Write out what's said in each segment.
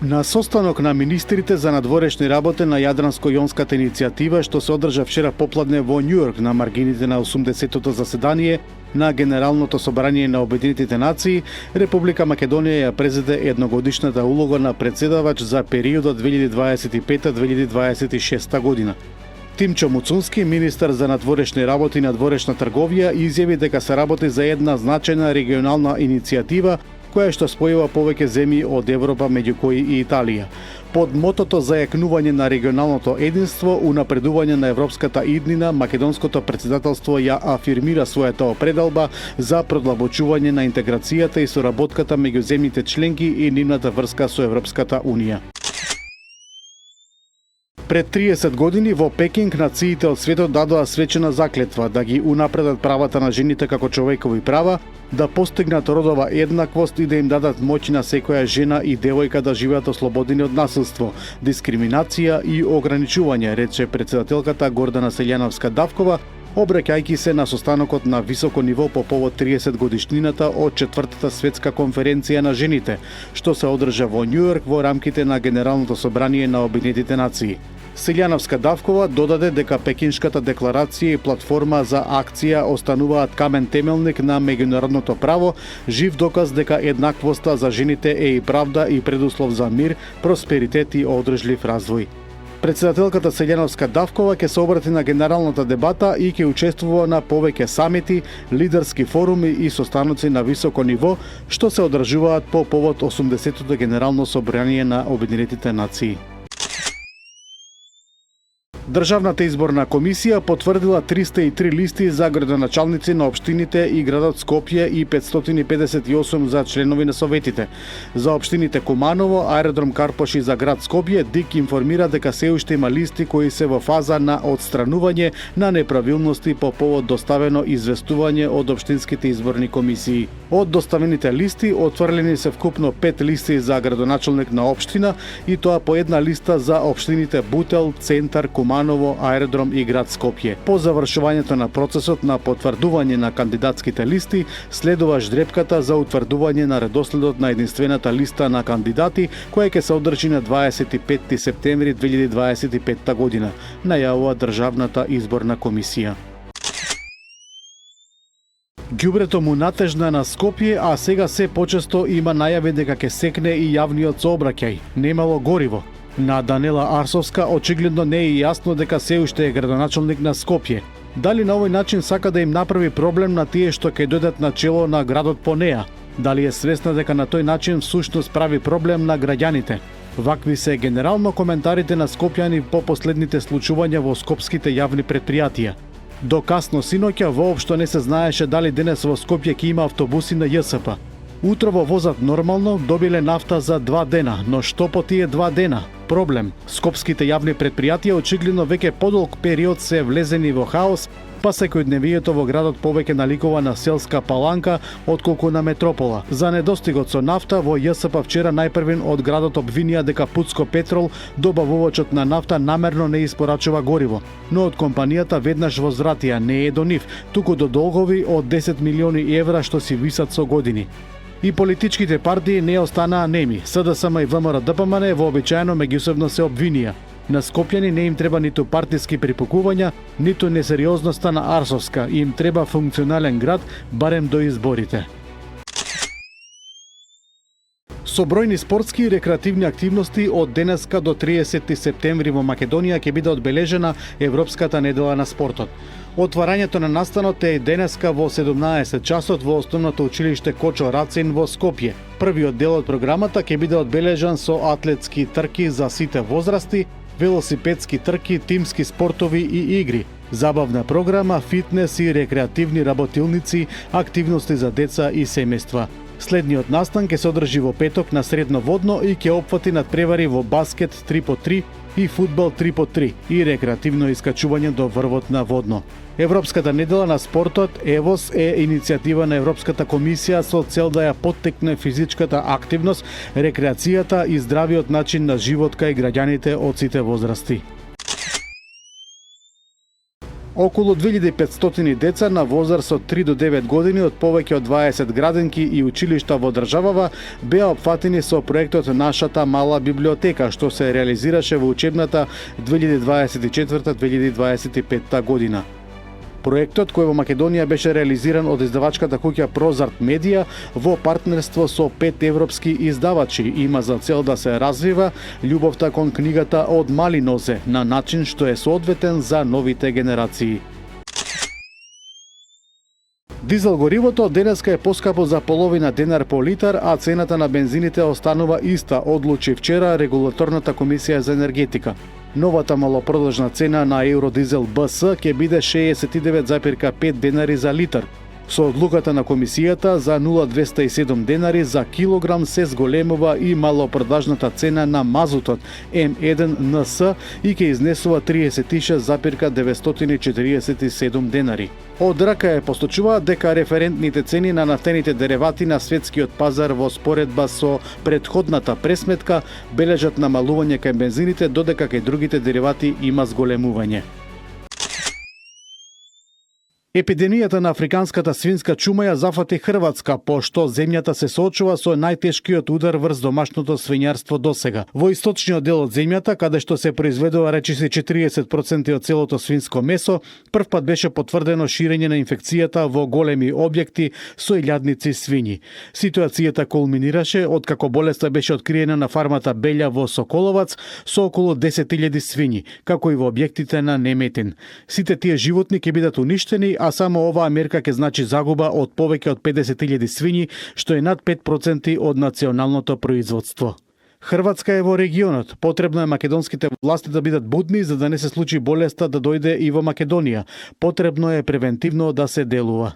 На состанок на министрите за надворешни работи на Јадранско-јонската иницијатива, што се одржа вчера попладне во Њујорк на маргините на 80-тото заседание на Генералното собрание на Обединетите нации, Република Македонија ја презеде едногодишната улога на председавач за периодот 2025-2026 година. Тимчо Муцунски, министар за надворешни работи и надворешна трговија, изјави дека се работи за една значајна регионална иницијатива која што спојува повеќе земји од Европа, меѓу кои и Италија. Под мотото зајакнување на регионалното единство, унапредување на европската иднина, македонското претседателство ја афирмира својата определба за продлабочување на интеграцијата и соработката меѓу земјите членки и нивната врска со Европската унија. Пред 30 години во Пекинг нациите од светот дадоа свечена заклетва да ги унапредат правата на жените како човекови права, да постигнат родова еднаквост и да им дадат моќ на секоја жена и девојка да живеат ослободени од насилство, дискриминација и ограничување, рече претседателката Гордана Селјановска-Давкова, обраќајќи се на состанокот на високо ниво по повод 30 годишнината од 4-та светска конференција на жените, што се одржа во Њујорк во рамките на Генералното собрание на Обединетите нации. Селјановска-Давкова додаде дека Пекиншката декларација и платформа за акција остануваат камен темелник на меѓународното право, жив доказ дека еднаквоста за жените е и правда и предуслов за мир, просперитет и одржлив развој. Председателката Селјановска-Давкова ќе се обрати на генералната дебата и ќе учествува на повеќе самити, лидерски форуми и состаноци на високо ниво, што се одржуваат по повод 80-тото Генерално собрание на Обединетите нации. Државната изборна комисија потврдила 303 листи за градоначалници на општините и градот Скопје и 558 за членови на советите. За општините Куманово, Аеродром Карпош и за град Скопје, ДИК информира дека се уште има листи кои се во фаза на отстранување на неправилности по повод доставено известување од општинските изборни комисии. Од доставените листи отфрлени се вкупно 5 листи за градоначалник на општина и тоа по една листа за општините Бутел, Центар, Куманово, Аеродром и град Скопје. По завршувањето на процесот на потврдување на кандидатските листи, следува ждрепката за утврдување на редоследот на единствената листа на кандидати, која ќе се одржи на 25 септември 2025 година, најавува Државната изборна комисија. Ѓубрето му натежна на Скопје, а сега се почесто има најави дека ќе секне и јавниот сообраќај. Немало гориво. На Данела Арсовска очигледно не е јасно дека се уште е градоначалник на Скопје. Дали на овој начин сака да им направи проблем на тие што ќе дојдат на чело на градот по неа? Дали е свесна дека на тој начин всушност прави проблем на граѓаните? Вакви се генерално коментарите на скопјани по последните случувања во скопските јавни претпријатија. До касно синоќа воопшто не се знаеше дали денес во Скопје ќе има автобуси на ЈСП. Утрово возат нормално, добиле нафта за 2 дена, но што по тие 2 дена? Проблем. Скопските јавни претпријатија очигледно веќе подолг период се влезени во хаос, па секојдневието во градот повеќе наликува на селска паланка отколку на метропола. За недостигот со нафта во ЈСП вчера најпрвен од градот обвинија дека Путско Петрол, добавувачот на нафта, намерно не испорачува гориво, но од компанијата веднаш возвратија не е до нив, туку до долгови од 10 милиони евра што си висат со години. И политичките партии не останаа неми. СДСМ и ВМРО-ДПМН вообичаено меѓусебно се обвинија. На скопјани не им треба ниту партиски припукувања, ниту несериозноста на Арсовска. Им треба функционален град, барем до изборите. Со бројни спортски и рекреативни активности од денеска до 30 септември во Македонија ќе биде одбележена Европската недела на спортот. Отварањето на настанот е денеска во 17 часот во Основното училиште Кочо Рацин во Скопје. Првиот дел од програмата ќе биде одбележан со атлетски трки за сите возрасти, велосипедски трки, тимски спортови и игри, забавна програма, фитнес и рекреативни работилници, активности за деца и семејства. Следниот настан ќе се одржи во петок на Средноводно и ќе опфати надпревари во баскет 3x3 и фудбал 3x3 и рекреативно искачување до врвот на Водно. Европската недела на спортот ЕВОС е иницијатива на Европската комисија со цел да ја поттикне физичката активност, рекреацијата и здравиот начин на живот кај граѓаните од сите возрасти. Околу 2500 деца на возраст од 3 до 9 години од повеќе од 20 градинки и училишта во државава беа опфатени со проектот Нашата мала библиотека, што се реализираше во учебната 2024-2025 година. Проектот, кој во Македонија беше реализиран од издавачката куќа Прозарт Медија во партнерство со 5 европски издавачи, има за цел да се развива љубовта кон книгата од мали нозе на начин што е соодветен за новите генерации. Дизел горивото денеска е поскапо за половина денар по литар, а цената на бензините останува иста, одлучи вчера Регулаторната комисија за енергетика. Новата малопродажна цена на Евродизел БС ќе биде 69,5 денари за литар. Со одлуката на комисијата за 0,207 денари за килограм се зголемува и малопродажната цена на мазутот М1 НС и ќе изнесува 36,947 денари. Од рака е посточува дека референтните цени на нафтените деривати на светскиот пазар во споредба со претходната пресметка бележат намалување кај бензините, додека кај другите деривати има зголемување. Епидемијата на африканската свинска чума ја зафати Хрватска, пошто земјата се соочува со најтешкиот удар врз домашното свињарство досега. Во источниот дел од земјата, каде што се произведува речиси 40% од целото свинско месо, првпат беше потврдено ширење на инфекцијата во големи објекти со илјадници свињи. Ситуацијата кулминираше откако болеста беше откриена на фармата Белја во Соколовац со околу 10.000 свињи, како и во објектите на Неметин. Сите тие животни ќе бидат уништени, а само оваа мерка ќе значи загуба од повеќе од 50.000 свињи, што е над 5% од националното производство. Хрватска е во регионот. Потребно е македонските власти да бидат будни за да не се случи болеста да дојде и во Македонија. Потребно е превентивно да се делува.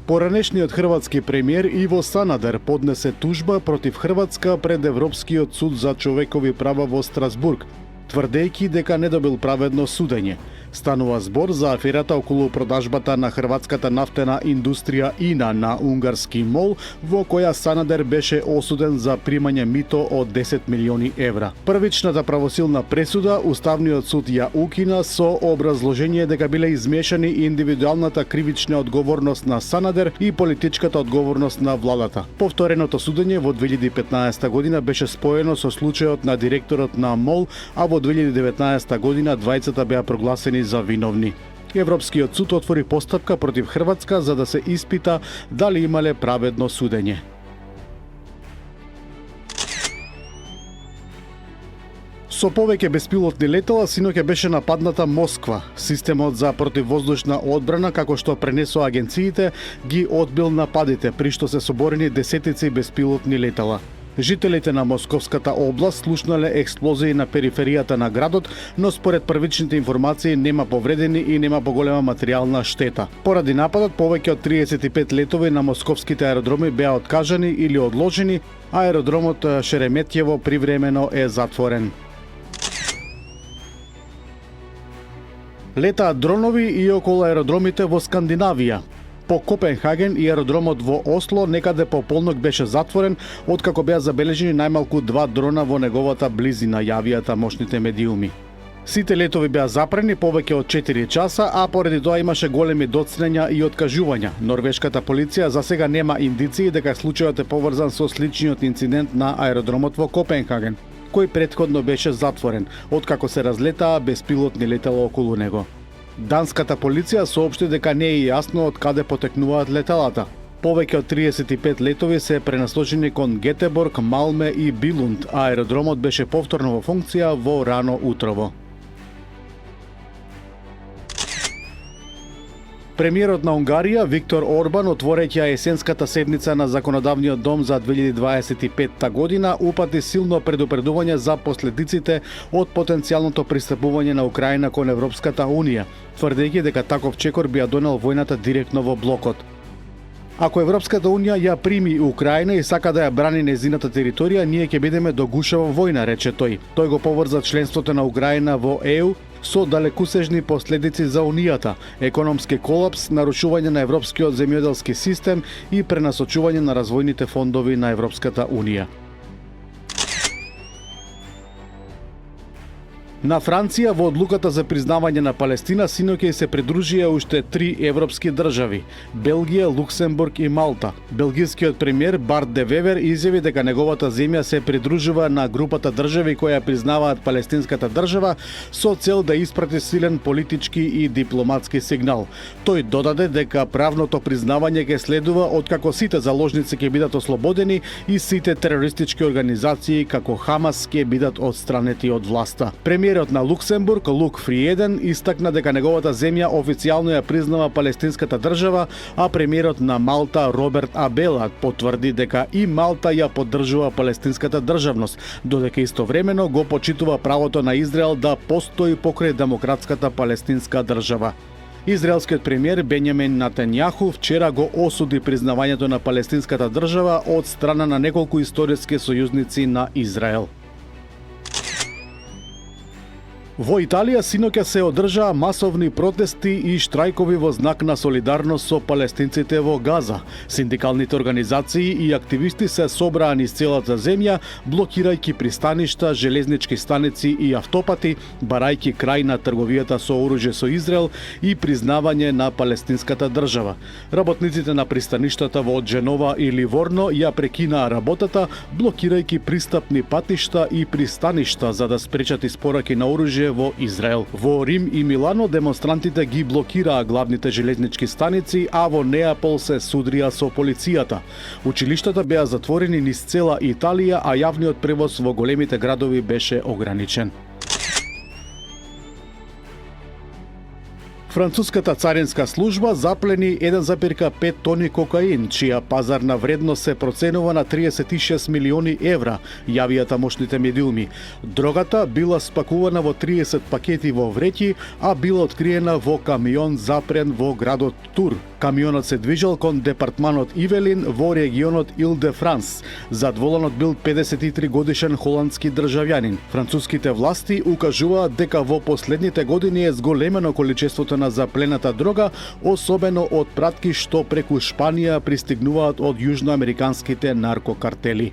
Поранешниот хрватски премиер Иво Санадер поднесе тужба против Хрватска пред Европскиот суд за човекови права во Страсбург, тврдејќи дека не добил праведно судење. Станува збор за аферата околу продажбата на хрватската нафтена индустрија ИНА на унгарски МОЛ, во која Санадер беше осуден за примање мито од 10 милиони евра. Првичната правосилна пресуда Уставниот суд ја укина со образложение дека биле измешани индивидуалната кривична одговорност на Санадер и политичката одговорност на владата. Повтореното судење во 2015 година беше споено со случајот на директорот на МОЛ, а во 2019 година двајцата беа прогласени за виновни. Европскиот суд отвори постапка против Хрватска за да се испита дали имале праведно судење. Со повеќе беспилотни летала синоќа беше нападната Москва. Системот за противвоздушна одбрана, како што пренесоа агенциите, ги одбил нападите, при што се соборени десетици беспилотни летала. Жителите на Московската област слушнале експлозии на периферијата на градот, но според првичните информации нема повредени и нема поголема материјална штета. Поради нападот, повеќе од 35 летови на московските аеродроми беа откажани или одложени, а аеродромот Шереметјево привремено е затворен. Летаат дронови и околу аеродромите во Скандинавија. По Копенхаген и аеродромот во Осло некаде по полнок беше затворен, откако беа забележени најмалку 2 дрона во неговата близина, јавија тамошните медиуми. Сите летови беа запрени повеќе од 4 часа, а поради тоа имаше големи доцнења и откажувања. Норвешката полиција за сега нема индиции дека случајот е поврзан со сличниот инцидент на аеродромот во Копенхаген, кој претходно беше затворен, откако се разлетаа беспилотни летала околу него. Данската полиција соопшти дека не е јасно од каде потекнуваат леталата. Повеќе од 35 летови се пренасочени кон Гетеборг, Малме и Билунд, а аеродромот беше повторно во функција во рано утрово. Премиерот на Унгарија Виктор Орбан, отворејќи есенската седница на Законодавниот дом за 2025 година, упати силно предупредување за последиците од потенцијалното пристапување на Украина кон Европската Унија, тврдејќи дека таков чекор би ја донел војната директно во блокот. Ако Европската Унија ја прими Украина и сака да ја брани незината територија, ние ќе бидеме до гушава војна, рече тој. Тој го поврза членството на Украина во ЕУ со далекусежни последици за Унијата, економски колапс, нарушување на европскиот земјоделски систем и пренасочување на развојните фондови на Европската Унија. На Франција во одлуката за признавање на Палестина синоќа се придружија уште 3 европски држави – Белгија, Луксембург и Малта. Белгискиот премиер Барт де Вевер изјави дека неговата земја се придружува на групата држави која признаваат палестинската држава со цел да испрати силен политички и дипломатски сигнал. Тој додаде дека правното признавање ќе следува откако сите заложници ќе бидат ослободени и сите терористички организации како Хамас ќе бидат отстранети од власта. Премиерот на Луксембург Лук Фриеден истакна дека неговата земја официјално ја признава палестинската држава, а премиерот на Малта Роберт Абела потврди дека и Малта ја поддржува палестинската државност, додека истовремено го почитува правото на Израел да постои покрај демократската палестинска држава. Израелскиот премиер Бенјамин Натањаху вчера го осуди признавањето на палестинската држава од страна на неколку историски сојузници на Израел. Во Италија синоќа се одржаа масовни протести и штрајкови во знак на солидарност со палестинците во Газа. Синдикалните организации и активисти се собраа низ целата земја, блокирајќи пристаништа, железнички станици и автопати, барајќи крај на трговијата со оружје со Израел и признавање на палестинската држава. Работниците на пристаништата во Дженова и Ливорно ја прекинаа работата, блокирајќи пристапни патишта и пристаништа за да спречат испораки на оружје во Израел. Во Рим и Милано демонстрантите ги блокираа главните железнички станици, а во Неапол се судрија со полицијата. Училиштата беа затворени низ цела Италија, а јавниот превоз во големите градови беше ограничен. Француската царинска служба заплени 1,5 тони кокаин, чија пазарна вредност се проценува на 36 милиони евра, јавија тамошните медиуми. Дрогата била спакувана во 30 пакети во вреќи, а била откриена во камион запрен во градот Тур. Камионот се движел кон департманот Ивелин во регионот Ил-де-Франс. Задволенот бил 53 годишен холандски државјанин. Француските власти укажуваат дека во последните години е зголемено количеството на заплената дрога, особено од пратки што преку Шпанија пристигнуваат од јужноамериканските наркокартели.